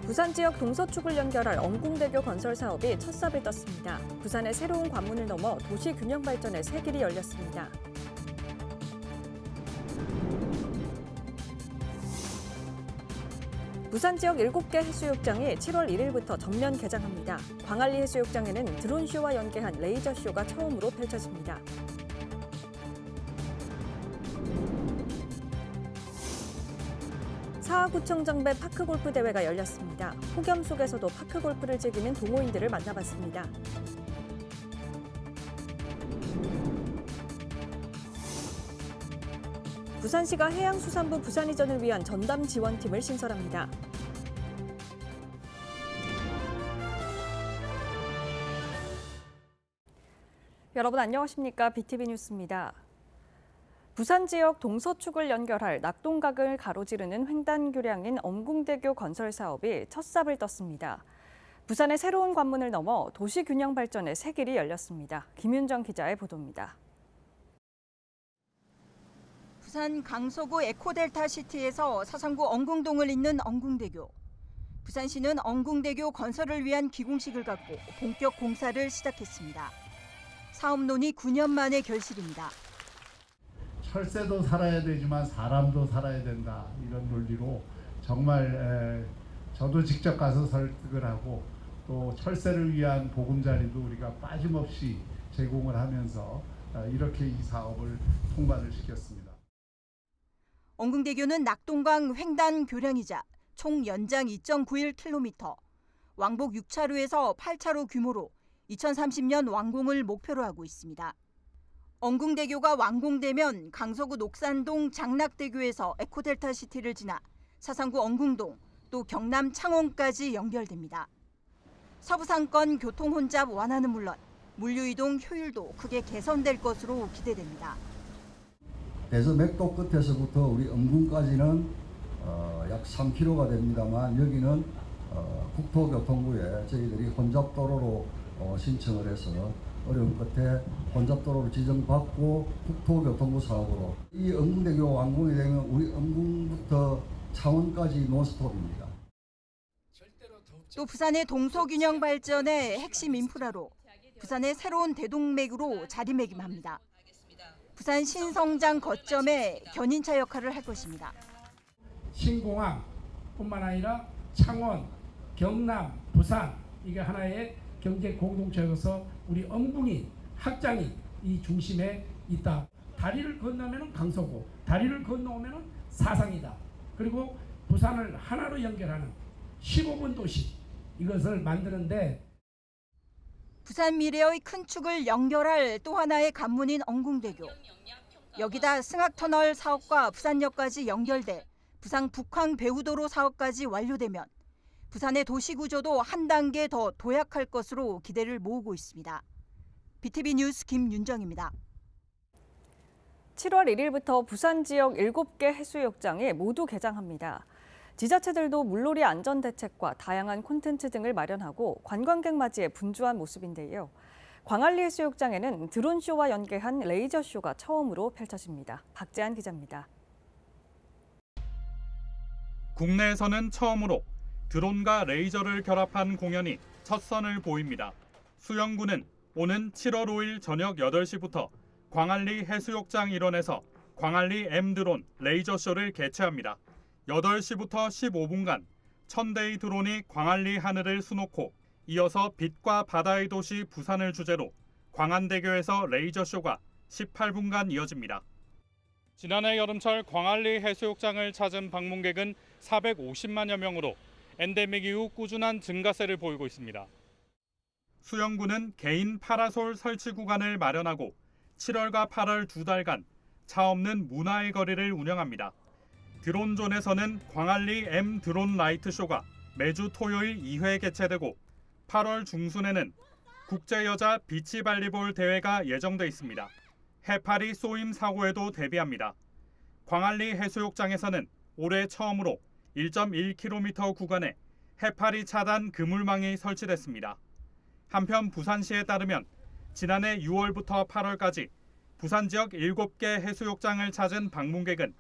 부산 지역 동서축을 연결할 엄궁대교 건설 사업이 첫 삽을 떴습니다. 부산의 새로운 관문을 넘어 도시 균형 발전의 새 길이 열렸습니다. 부산 지역 7개 해수욕장이 7월 1일부터 전면 개장합니다. 광안리 해수욕장에는 드론쇼와 연계한 레이저쇼가 처음으로 펼쳐집니다. 사하구청정배 파크골프 대회가 열렸습니다. 폭염 속에서도 파크골프를 즐기는 동호인들을 만나봤습니다. 부산시가 해양수산부 부산이전을 위한 전담 지원팀을 신설합니다. 여러분 안녕하십니까? BTV 뉴스입니다. 부산 지역 동서축을 연결할 낙동강을 가로지르는 횡단교량인 엄궁대교 건설 사업이 첫 삽을 떴습니다. 부산의 새로운 관문을 넘어 도시균형 발전의 새 길이 열렸습니다. 김윤정 기자의 보도입니다. 부산 강서구 에코델타 시티에서 사상구 엄궁동을 잇는 엄궁대교. 부산시는 엄궁대교 건설을 위한 기공식을 갖고 본격 공사를 시작했습니다. 사업론이 9년 만의 결실입니다. 철새도 살아야 되지만 사람도 살아야 된다, 이런 논리로 정말 저도 직접 가서 설득을 하고 또 철새를 위한 보금자리도 우리가 빠짐없이 제공을 하면서 이렇게 이 사업을 통과를 시켰습니다. 엄궁대교는 낙동강 횡단 교량이자 총 연장 2.91km, 왕복 6차로에서 8차로 규모로 2030년 완공을 목표로 하고 있습니다. 엄궁대교가 완공되면 강서구 녹산동 장락대교에서 에코델타 시티를 지나 사상구 엄궁동, 또 경남 창원까지 연결됩니다. 서부상권 교통 혼잡 완화는 물론 물류이동 효율도 크게 개선될 것으로 기대됩니다. 대서맥도 끝에서부터 우리 엄궁까지는 약 3km가 됩니다만 여기는 국토교통부에 저희들이 혼잡도로로 신청을 해서 어려운 끝에 혼잡도로를 지정받고 국토교통부 사업으로 이 엄궁대교 완공이 되면 우리 엄궁부터 창원까지 논스톱입니다. 또 부산의 동서균형 발전의 핵심 인프라로 부산의 새로운 대동맥으로 자리매김합니다. 부산 신성장 거점의 견인차 역할을 할 것입니다. 신공항뿐만 아니라 창원, 경남, 부산 이게 하나의 경제 공동체여서 우리 엄궁이 확장이 이 중심에 있다. 다리를 건너면 강서구, 다리를 건너오면 사상이다. 그리고 부산을 하나로 연결하는 15분 도시 이것을 만드는데 부산 미래의 큰 축을 연결할 또 하나의 관문인 엄궁대교. 여기다 승학터널 사업과 부산역까지 연결돼 부산 북항 배후도로 사업까지 완료되면 부산의 도시구조도 한 단계 더 도약할 것으로 기대를 모으고 있습니다. BTV 뉴스 김윤정입니다. 7월 1일부터 부산 지역 7개 해수욕장이 모두 개장합니다. 지자체들도 물놀이 안전 대책과 다양한 콘텐츠 등을 마련하고 관광객 맞이에 분주한 모습인데요. 광안리 해수욕장에는 드론쇼와 연계한 레이저쇼가 처음으로 펼쳐집니다. 박재한 기자입니다. 국내에서는 처음으로 드론과 레이저를 결합한 공연이 첫 선을 보입니다. 수영구는 오는 7월 5일 저녁 8시부터 광안리 해수욕장 일원에서 광안리 M드론 레이저쇼를 개최합니다. 8시부터 15분간 1000대의 드론이 광안리 하늘을 수놓고 이어서 빛과 바다의 도시 부산을 주제로 광안대교에서 레이저쇼가 18분간 이어집니다. 지난해 여름철 광안리 해수욕장을 찾은 방문객은 450만여 명으로 엔데믹 이후 꾸준한 증가세를 보이고 있습니다. 수영구는 개인 파라솔 설치 구간을 마련하고 7월과 8월 2달간 차 없는 문화의 거리를 운영합니다. 드론존에서는 광안리 M 드론 라이트쇼가 매주 토요일 2회 개최되고 8월 중순에는 국제여자 비치발리볼 대회가 예정돼 있습니다. 해파리 쏘임 사고에도 대비합니다. 광안리 해수욕장에서는 올해 처음으로 1.1km 구간에 해파리 차단 그물망이 설치됐습니다. 한편 부산시에 따르면 지난해 6월부터 8월까지 부산 지역 7개 해수욕장을 찾은 방문객은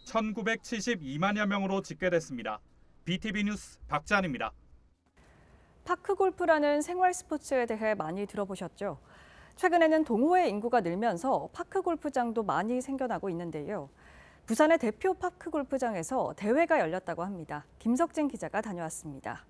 1972만여 명으로 집계됐습니다. BTV 뉴스 박지한입니다. 파크골프라는 생활 스포츠에 대해 많이 들어보셨죠? 최근에는 동호회 인구가 늘면서 파크골프장도 많이 생겨나고 있는데요. 부산의 대표 파크골프장에서 대회가 열렸다고 합니다. 김석진 기자가 다녀왔습니다.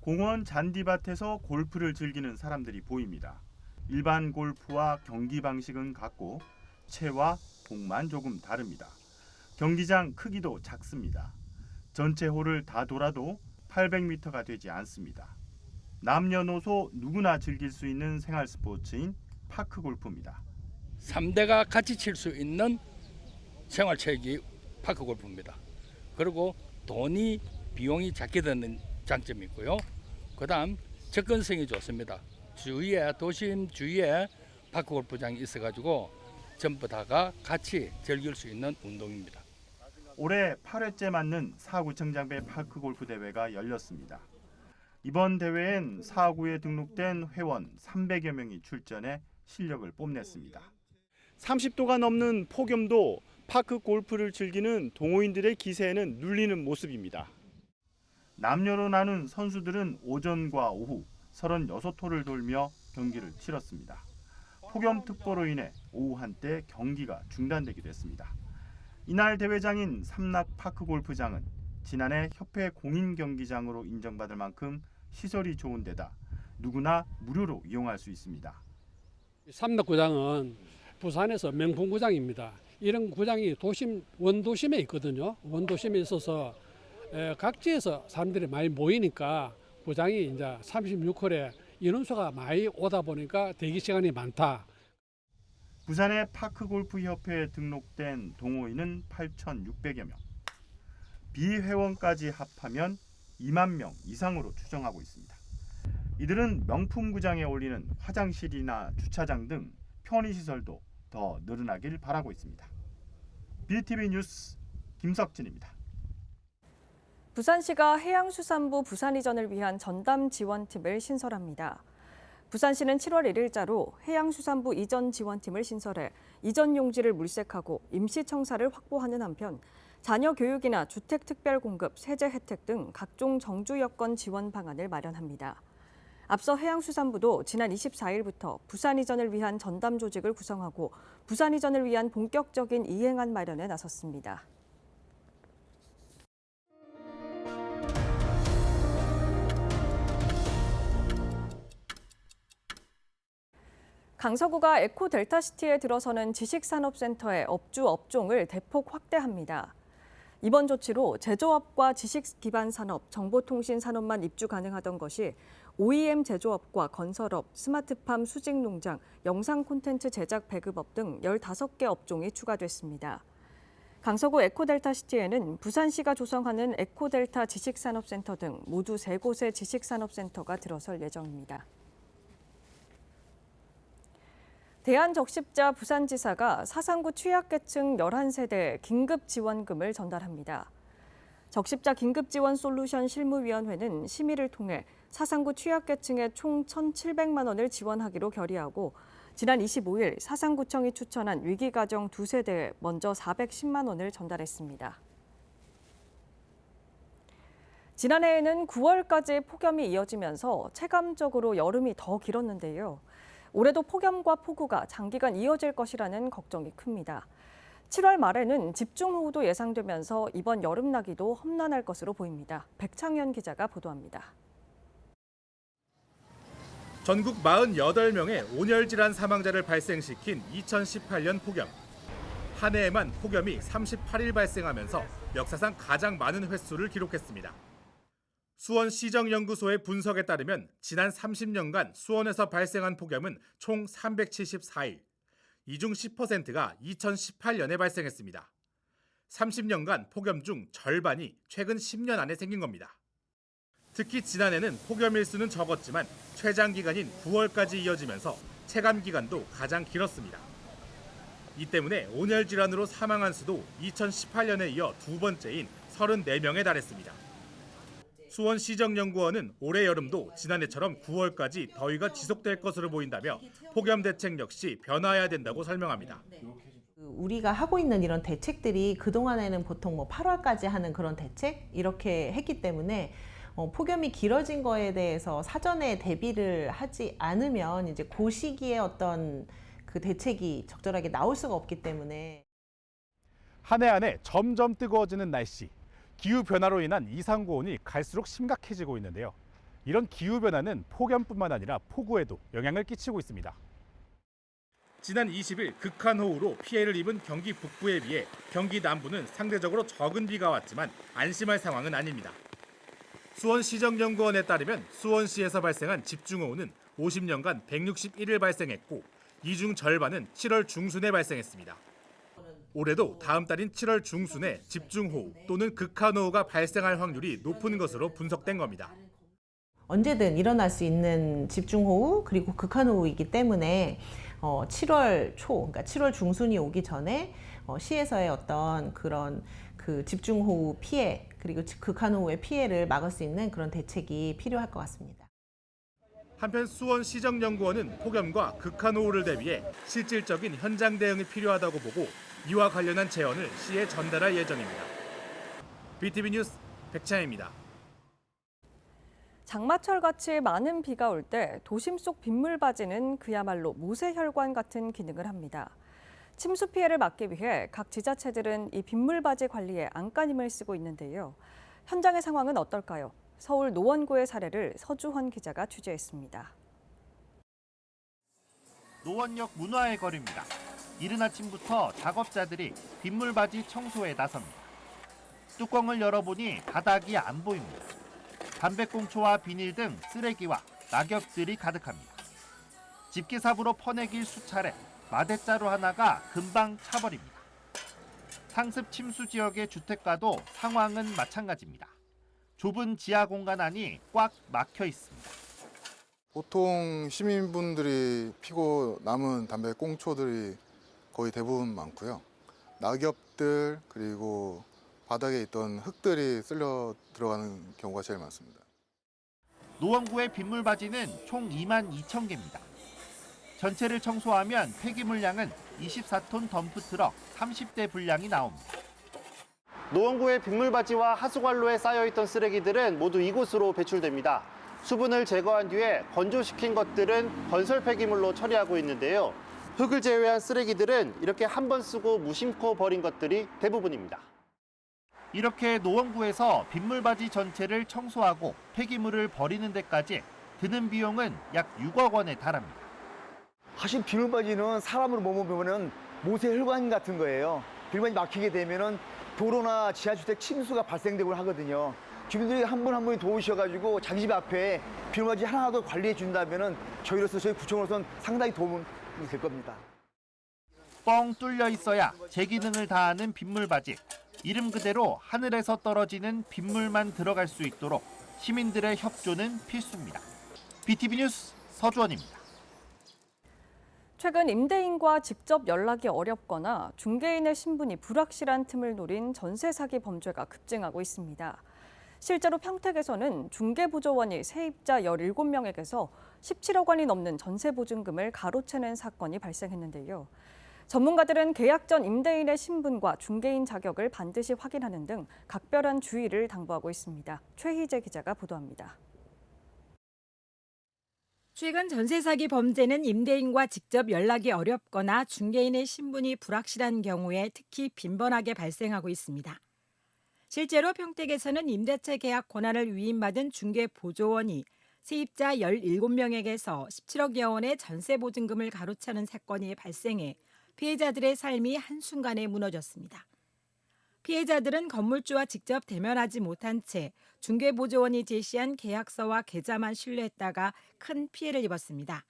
공원 잔디밭에서 골프를 즐기는 사람들이 보입니다. 일반 골프와 경기 방식은 같고 채와 공만 조금 다릅니다. 경기장 크기도 작습니다. 전체 홀을 다 돌아도 800m가 되지 않습니다. 남녀노소 누구나 즐길 수 있는 생활 스포츠인 파크 골프입니다. 3대가 같이 칠 수 있는 생활체육이 파크 골프입니다. 그리고 비용이 작게 드는 장점이 있고요. 그다음 접근성이 좋습니다. 도심 주위에 파크 골프장이 있어가지고 전부 다가 같이 즐길 수 있는 운동입니다. 올해 8회째 맞는 사구청장배 파크 골프 대회가 열렸습니다. 이번 대회엔 사구에 등록된 회원 300여 명이 출전해 실력을 뽐냈습니다. 30도가 넘는 폭염도 파크 골프를 즐기는 동호인들의 기세에는 눌리는 모습입니다. 남녀로 나눈 선수들은 오전과 오후 36홀을 돌며 경기를 치렀습니다. 폭염특보로 인해 오후 한때 경기가 중단되기도 했습니다. 이날 대회장인 삼락파크골프장은 지난해 협회 공인경기장으로 인정받을 만큼 시설이 좋은 데다 누구나 무료로 이용할 수 있습니다. 삼락구장은 부산에서 명품 구장입니다. 이런 구장이 원도심에 있거든요. 원도심에 있어서 각지에서 사람들이 많이 모이니까 구장이 이제 36홀에 인원수가 많이 오다 보니까 대기 시간이 많다. 부산의 파크골프협회에 등록된 동호인은 8,600여 명. 비회원까지 합하면 2만 명 이상으로 추정하고 있습니다. 이들은 명품 구장에 어울리는 화장실이나 주차장 등 편의시설도 더 늘어나길 바라고 있습니다. BTV 뉴스 김석진입니다. 부산시가 해양수산부 부산이전을 위한 전담 지원팀을 신설합니다. 부산시는 7월 1일자로 해양수산부 이전 지원팀을 신설해 이전 용지를 물색하고 임시청사를 확보하는 한편 자녀 교육이나 주택 특별 공급, 세제 혜택 등 각종 정주 여건 지원 방안을 마련합니다. 앞서 해양수산부도 지난 24일부터 부산 이전을 위한 전담 조직을 구성하고 부산 이전을 위한 본격적인 이행안 마련에 나섰습니다. 강서구가 에코델타시티에 들어서는 지식산업센터의 업주 업종을 대폭 확대합니다. 이번 조치로 제조업과 지식기반산업, 정보통신산업만 입주 가능하던 것이 OEM 제조업과 건설업, 스마트팜 수직농장, 영상 콘텐츠 제작 배급업 등 15개 업종이 추가됐습니다. 강서구 에코델타시티에는 부산시가 조성하는 에코델타 지식산업센터 등 모두 3곳의 지식산업센터가 들어설 예정입니다. 대한적십자 부산지사가 사상구 취약계층 11세대에 긴급지원금을 전달합니다. 적십자 긴급지원솔루션 실무위원회는 심의를 통해 사상구 취약계층에 총 1,700만 원을 지원하기로 결의하고 지난 25일 사상구청이 추천한 위기가정 2세대에 먼저 410만 원을 전달했습니다. 지난해에는 9월까지 폭염이 이어지면서 체감적으로 여름이 더 길었는데요. 올해도 폭염과 폭우가 장기간 이어질 것이라는 걱정이 큽니다. 7월 말에는 집중호우도 예상되면서 이번 여름나기도 험난할 것으로 보입니다. 백창현 기자가 보도합니다. 전국 48명의 온열질환 사망자를 발생시킨 2018년 폭염. 한 해에만 폭염이 38일 발생하면서 역사상 가장 많은 횟수를 기록했습니다. 수원시정연구소의 분석에 따르면 지난 30년간 수원에서 발생한 폭염은 총 374일. 이 중 10%가 2018년에 발생했습니다. 30년간 폭염 중 절반이 최근 10년 안에 생긴 겁니다. 특히 지난해는 폭염 일수는 적었지만 최장 기간인 9월까지 이어지면서 체감 기간도 가장 길었습니다. 이 때문에 온열 질환으로 사망한 수도 2018년에 이어 두 번째인 34명에 달했습니다. 수원시정연구원은 올해 여름도 지난해처럼 9월까지 더위가 지속될 것으로 보인다며 폭염 대책 역시 변화해야 된다고 설명합니다. 우리가 하고 있는 이런 대책들이 그동안에는 보통 뭐 8월까지 하는 그런 대책 이렇게 했기 때문에 폭염이 길어진 거에 대해서 사전에 대비를 하지 않으면 이제 그 시기에 어떤 그 대책이 적절하게 나올 수가 없기 때문에 한 해 한 해 점점 뜨거워지는 날씨, 기후변화로 인한 이상고온이 갈수록 심각해지고 있는데요. 이런 기후변화는 폭염뿐만 아니라 폭우에도 영향을 끼치고 있습니다. 지난 20일 극한호우로 피해를 입은 경기 북부에 비해 경기 남부는 상대적으로 적은 비가 왔지만 안심할 상황은 아닙니다. 수원시정연구원에 따르면 수원시에서 발생한 집중호우는 50년간 161일 발생했고 이 중 절반은 7월 중순에 발생했습니다. 올해도 다음 달인 7월 중순에 집중호우 또는 극한호우가 발생할 확률이 높은 것으로 분석된 겁니다. 언제든 일어날 수 있는 집중호우 그리고 극한호우이기 때문에 7월 초, 그러니까 7월 중순이 오기 전에 시에서의 어떤 그런 그 집중호우 피해 그리고 극한호우의 피해를 막을 수 있는 그런 대책이 필요할 것 같습니다. 한편 수원시정연구원은 폭염과 극한호우를 대비해 실질적인 현장 대응이 필요하다고 보고 이와 관련한 제언을 시에 전달할 예정입니다. BTV 뉴스 백찬입니다. 장마철같이 많은 비가 올 때 도심 속 빗물바지는 그야말로 모세혈관 같은 기능을 합니다. 침수 피해를 막기 위해 각 지자체들은 이 빗물바지 관리에 안간힘을 쓰고 있는데요. 현장의 상황은 어떨까요? 서울 노원구의 사례를 서주헌 기자가 취재했습니다. 노원역 문화의 거리입니다. 이른 아침부터 작업자들이 빗물바지 청소에 나섭니다. 뚜껑을 열어보니 바닥이 안 보입니다. 담배꽁초와 비닐 등 쓰레기와 낙엽들이 가득합니다. 집게삽으로 퍼내길 수차례, 마대자루 하나가 금방 차버립니다. 상습 침수 지역의 주택가도 상황은 마찬가지입니다. 좁은 지하 공간 안이 꽉 막혀 있습니다. 보통 시민분들이 피고 남은 담배 꽁초들이 거의 대부분 많고요. 낙엽들 그리고 바닥에 있던 흙들이 쓸려 들어가는 경우가 제일 많습니다. 노원구의 빗물바지는 총 22,000개입니다. 전체를 청소하면 폐기물량은 24톤 덤프트럭 30대 분량이 나옵니다. 노원구의 빗물바지와 하수관로에 쌓여있던 쓰레기들은 모두 이곳으로 배출됩니다. 수분을 제거한 뒤에 건조시킨 것들은 건설 폐기물로 처리하고 있는데요. 흙을 제외한 쓰레기들은 이렇게 한 번 쓰고 무심코 버린 것들이 대부분입니다. 이렇게 노원구에서 빗물바지 전체를 청소하고 폐기물을 버리는 데까지 드는 비용은 약 6억 원에 달합니다. 사실 빗물바지는 사람으로 몸을 보면은 모세혈관 같은 거예요. 빗물바지 막히게 되면은 도로나 지하주택 침수가 발생되고 하거든요. 주민들이 한 분 한 분이 도우셔가지고 자기 집 앞에 빗물바지 하나라도 관리해 준다면은 저희 구청으로서는 상당히 도움이 될 겁니다. 뻥 뚫려 있어야 제 기능을 다하는 빗물바지. 이름 그대로 하늘에서 떨어지는 빗물만 들어갈 수 있도록 시민들의 협조는 필수입니다. BTV 뉴스 서주원입니다. 최근 임대인과 직접 연락이 어렵거나 중개인의 신분이 불확실한 틈을 노린 전세 사기 범죄가 급증하고 있습니다. 실제로 평택에서는 중개보조원이 세입자 17명에게서 17억 원이 넘는 전세보증금을 가로채는 사건이 발생했는데요. 전문가들은 계약 전 임대인의 신분과 중개인 자격을 반드시 확인하는 등 각별한 주의를 당부하고 있습니다. 최희재 기자가 보도합니다. 최근 전세 사기 범죄는 임대인과 직접 연락이 어렵거나 중개인의 신분이 불확실한 경우에 특히 빈번하게 발생하고 있습니다. 실제로 평택에서는 임대차 계약 권한을 위임받은 중개보조원이 세입자 17명에게서 17억여 원의 전세 보증금을 가로채는 사건이 발생해 피해자들의 삶이 한순간에 무너졌습니다. 피해자들은 건물주와 직접 대면하지 못한 채 중개보조원이 제시한 계약서와 계좌만 신뢰했다가 큰 피해를 입었습니다.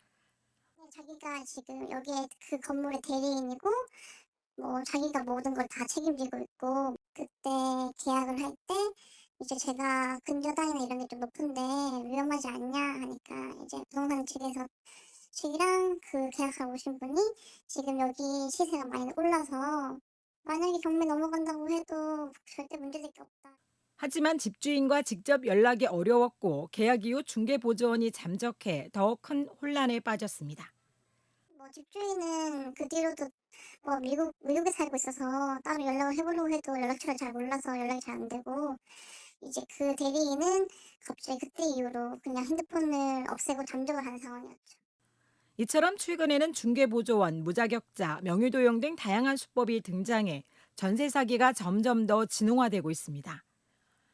자기가 지금 여기에 그 건물의 대리인이고 자기가 모든 걸 다 책임지고 있고 그때 계약을 할 때 이제 제가 근저당이나 이런 게 좀 높은데 위험하지 않냐 하니까 이제 부동산 측에서 측이랑 그 계약하고 오신 분이 지금 여기 시세가 많이 올라서 만약에 경매 넘어간다고 해도 절대 문제될 게 없다. 하지만 집주인과 직접 연락이 어려웠고 계약 이후 중개보조원이 잠적해 더 큰 혼란에 빠졌습니다. 집주인은 그 뒤로도 뭐 미국에 살고 있어서 따로 연락을 해보려고 해도 연락처를 잘 몰라서 연락이 잘 안 되고, 이제 그 대리인은 갑자기 그때 이후로 그냥 핸드폰을 없애고 잠적을 하는 상황이었죠. 이처럼 최근에는 중개보조원, 무자격자, 명의도용 등 다양한 수법이 등장해 전세 사기가 점점 더 진홍화되고 있습니다.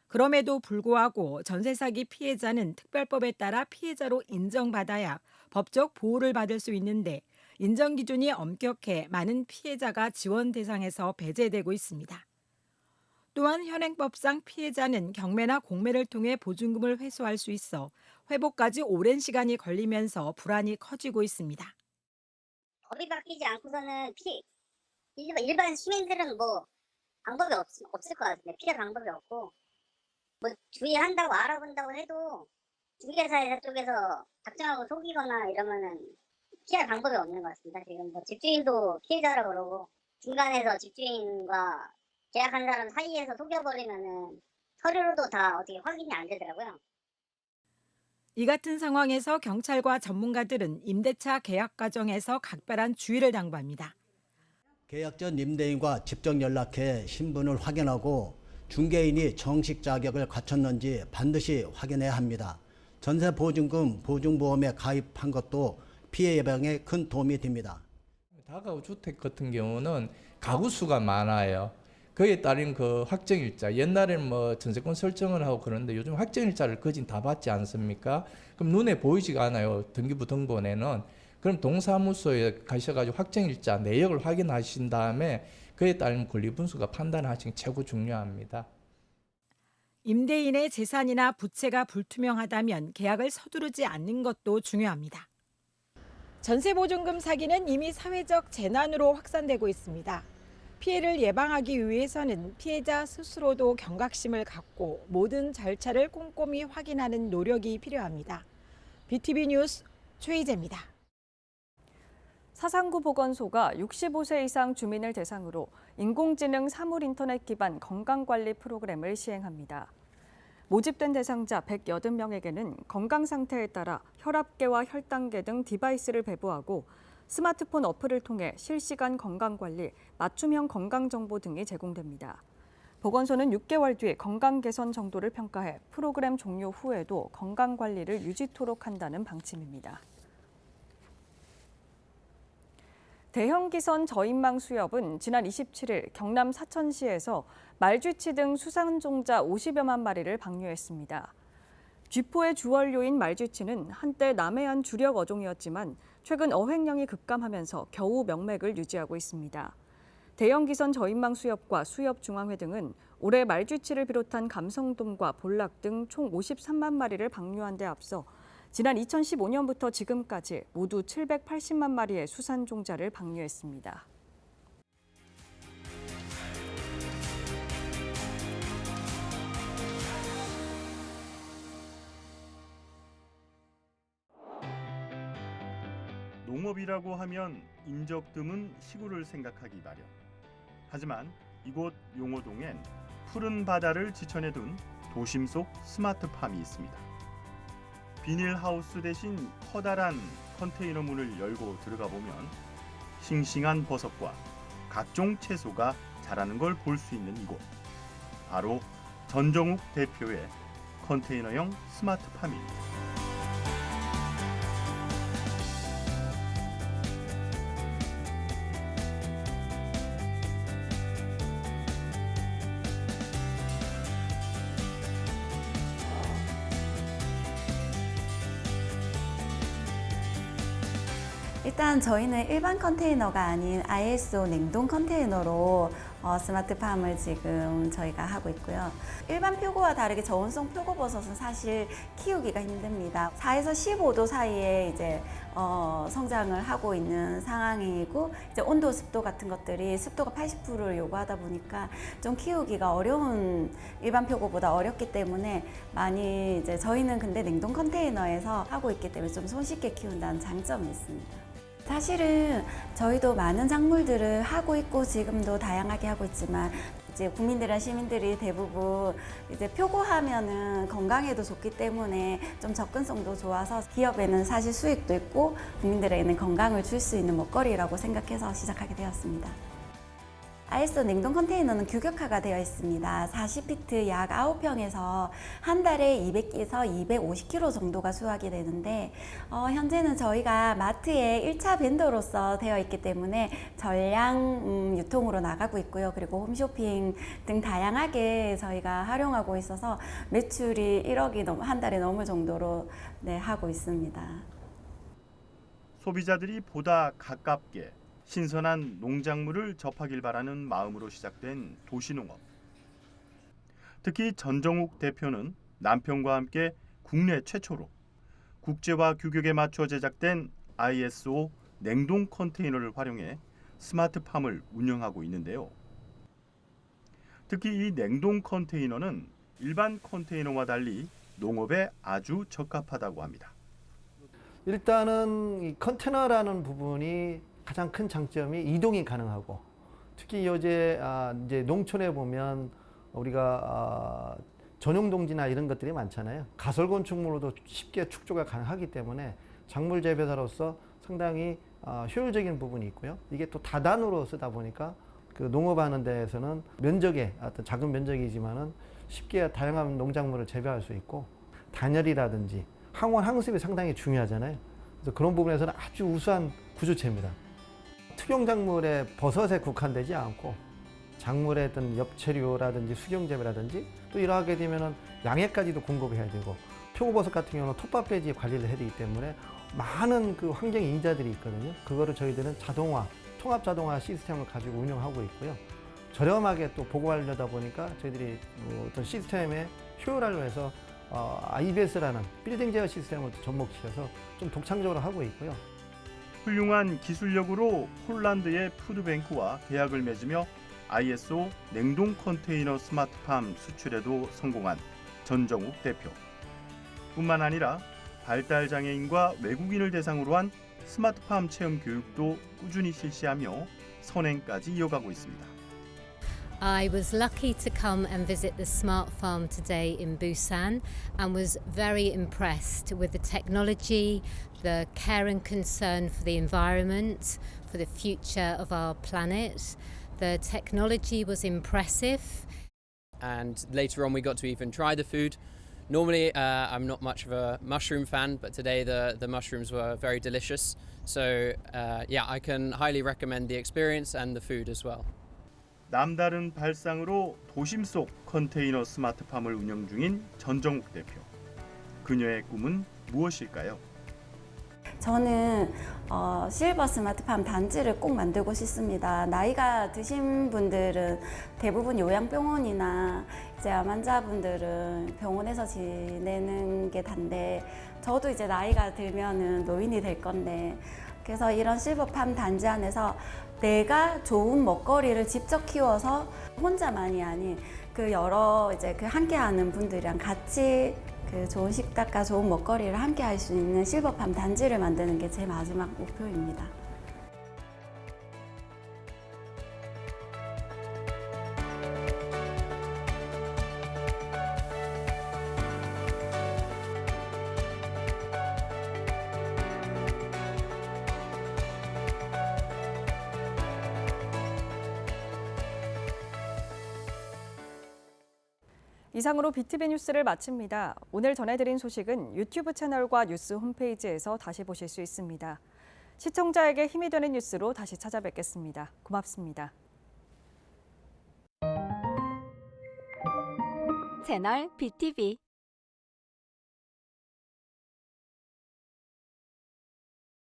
그럼에도 불구하고 전세 사기 피해자는 특별법에 따라 피해자로 인정받아야 법적 보호를 받을 수 있는데 인정 기준이 엄격해 많은 피해자가 지원 대상에서 배제되고 있습니다. 또한 현행법상 피해자는 경매나 공매를 통해 보증금을 회수할 수 있어 회복까지 오랜 시간이 걸리면서 불안이 커지고 있습니다. 법이 바뀌지 않고서는 일반 시민들은 뭐 방법이 없을 것 같은데, 피할 방법이 없고, 뭐 주의한다고 알아본다고 해도 중개사 쪽에서 작정하고 속이거나 이러면은 피할 방법이 없는 것 같습니다. 지금 뭐 집주인도 피해자라고 그러고, 중간에서 집주인과 계약한 사람 사이에서 속여버리면은 서류로도 다 어떻게 확인이 안 되더라고요. 이 같은 상황에서 경찰과 전문가들은 임대차 계약 과정에서 각별한 주의를 당부합니다. 계약 전 임대인과 직접 연락해 신분을 확인하고 중개인이 정식 자격을 갖췄는지 반드시 확인해야 합니다. 전세 보증금 보증보험에 가입한 것도 피해 예방에 큰 도움이 됩니다. 다가구 주택 같은 경우는 가구 수가 많아요. 그에 따른 그 확정일자, 옛날에는 뭐 전세권 설정을 하고 그러는데 요즘 확정일자를 거진 다 받지 않습니까? 그럼 눈에 보이지가 않아요, 등기부 등본에는. 그럼 동사무소에 가셔가지고 확정일자 내역을 확인하신 다음에 그에 따른 권리분수가 판단하시는 게 최고 중요합니다. 임대인의 재산이나 부채가 불투명하다면 계약을 서두르지 않는 것도 중요합니다. 전세보증금 사기는 이미 사회적 재난으로 확산되고 있습니다. 피해를 예방하기 위해서는 피해자 스스로도 경각심을 갖고 모든 절차를 꼼꼼히 확인하는 노력이 필요합니다. BTV 뉴스 최희재입니다. 사상구 보건소가 65세 이상 주민을 대상으로 인공지능 사물 인터넷 기반 건강관리 프로그램을 시행합니다. 모집된 대상자 180명에게는 건강 상태에 따라 혈압계와 혈당계 등 디바이스를 배부하고 스마트폰 어플을 통해 실시간 건강관리, 맞춤형 건강정보 등이 제공됩니다. 보건소는 6개월 뒤 건강 개선 정도를 평가해 프로그램 종료 후에도 건강관리를 유지토록 한다는 방침입니다. 대형 기선 저인망 수협은 지난 27일 경남 사천시에서 말쥐치 등 수산종자 50여만 마리를 방류했습니다. 쥐포의 주원료인 말쥐치는 한때 남해안 주력 어종이었지만 최근 어획량이 급감하면서 겨우 명맥을 유지하고 있습니다. 대형 기선 저인망 수협과 수협중앙회 등은 올해 말쥐치를 비롯한 감성돔과 볼락 등 총 53만 마리를 방류한 데 앞서 지난 2015년부터 지금까지 모두 780만 마리의 수산종자를 방류했습니다. 농업이라고 하면 인적 드문 시골을 생각하기 마련. 하지만 이곳 용호동엔 푸른 바다를 지천에 둔 도심 속 스마트팜이 있습니다. 비닐하우스 대신 커다란 컨테이너 문을 열고 들어가 보면 싱싱한 버섯과 각종 채소가 자라는 걸 볼 수 있는 이곳. 바로 전정욱 대표의 컨테이너형 스마트팜입니다. 일단 저희는 일반 컨테이너가 아닌 ISO 냉동 컨테이너로 스마트팜을 지금 저희가 하고 있고요. 일반 표고와 다르게 저온성 표고버섯은 사실 키우기가 힘듭니다. 4에서 15도 사이에 이제 성장을 하고 있는 상황이고, 이제 온도, 습도 같은 것들이 습도가 80%를 요구하다 보니까 좀 키우기가 어려운, 일반 표고보다 어렵기 때문에 많이 이제 저희는 근데 냉동 컨테이너에서 하고 있기 때문에 좀 손쉽게 키운다는 장점이 있습니다. 사실은 저희도 많은 작물들을 하고 있고 지금도 다양하게 하고 있지만 이제 국민들이나 시민들이 대부분 이제 표고하면은 건강에도 좋기 때문에 좀 접근성도 좋아서 기업에는 사실 수익도 있고 국민들에게는 건강을 줄 수 있는 먹거리라고 생각해서 시작하게 되었습니다. ISO 냉동 컨테이너는 규격화가 되어 있습니다. 40피트 약 9평에서 한 달에 200에서 250kg 정도가 수확이 되는데 현재는 저희가 마트에 1차 벤더로서 되어 있기 때문에 전량 유통으로 나가고 있고요. 그리고 홈쇼핑 등 다양하게 저희가 활용하고 있어서 매출이 1억이 한 달에 넘을 정도로 하고 있습니다. 소비자들이 보다 가깝게 신선한 농작물을 접하길 바라는 마음으로 시작된 도시농업. 특히 전정욱 대표는 남편과 함께 국내 최초로 국제화 규격에 맞춰 제작된 ISO 냉동 컨테이너를 활용해 스마트팜을 운영하고 있는데요. 특히 이 냉동 컨테이너는 일반 컨테이너와 달리 농업에 아주 적합하다고 합니다. 일단은 이 컨테이너라는 부분이 가장 큰 장점이 이동이 가능하고, 특히 이제 농촌에 보면 우리가 전용 동지나 이런 것들이 많잖아요. 가설건축물로도 쉽게 축조가 가능하기 때문에 작물 재배사로서 상당히 효율적인 부분이 있고요. 이게 또 다단으로 쓰다 보니까 그 농업하는 데에서는 면적의 어떤 작은 면적이지만은 쉽게 다양한 농작물을 재배할 수 있고, 단열이라든지 항원 항습이 상당히 중요하잖아요. 그래서 그런 부분에서는 아주 우수한 구조체입니다. 특용작물의 버섯에 국한되지 않고 작물의 어떤 엽채류라든지 수경재배라든지 또 이러하게 되면은 양해까지도 공급해야 되고, 표고버섯 같은 경우는 톱밥배지 관리를 해야 되기 때문에 많은 그 환경 인자들이 있거든요. 그거를 저희들은 자동화, 통합 자동화 시스템을 가지고 운영하고 있고요. 저렴하게 또 보고하려다 보니까 저희들이 어떤 시스템의 효율화를 해서 IBS라는 빌딩 제어 시스템을 접목시켜서 좀 독창적으로 하고 있고요. 훌륭한 기술력으로 폴란드의 푸드뱅크와 계약을 맺으며 ISO 냉동 컨테이너 스마트팜 수출에도 성공한 전정욱 대표. 뿐만 아니라 발달장애인과 외국인을 대상으로 한 스마트팜 체험 교육도 꾸준히 실시하며 선행까지 이어가고 있습니다. I was lucky to come and visit the smart farm today in Busan and was very impressed with the technology, the care and concern for the environment, for the future of our planet. The technology was impressive. And later on we got to even try the food. Normally I'm not much of a mushroom fan, but today the mushrooms were very delicious. So yeah, I can highly recommend the experience and the food as well. 남다른 발상으로 도심 속 컨테이너 스마트팜을 운영 중인 전정욱 대표. 그녀의 꿈은 무엇일까요? 저는 실버 스마트팜 단지를 꼭 만들고 싶습니다. 나이가 드신 분들은 대부분 요양병원이나 이제 암 환자분들은 병원에서 지내는 게 단데, 저도 이제 나이가 들면은 노인이 될 건데, 그래서 이런 실버팜 단지 안에서 내가 좋은 먹거리를 직접 키워서 혼자만이 아닌 그 여러 이제 그 함께하는 분들이랑 같이 그 좋은 식탁과 좋은 먹거리를 함께 할 수 있는 실버팜 단지를 만드는 게 제 마지막 목표입니다. 이상으로 BTV 뉴스를 마칩니다. 오늘 전해드린 소식은 유튜브 채널과 뉴스 홈페이지에서 다시 보실 수 있습니다. 시청자에게 힘이 되는 뉴스로 다시 찾아뵙겠습니다. 고맙습니다. 채널 BTV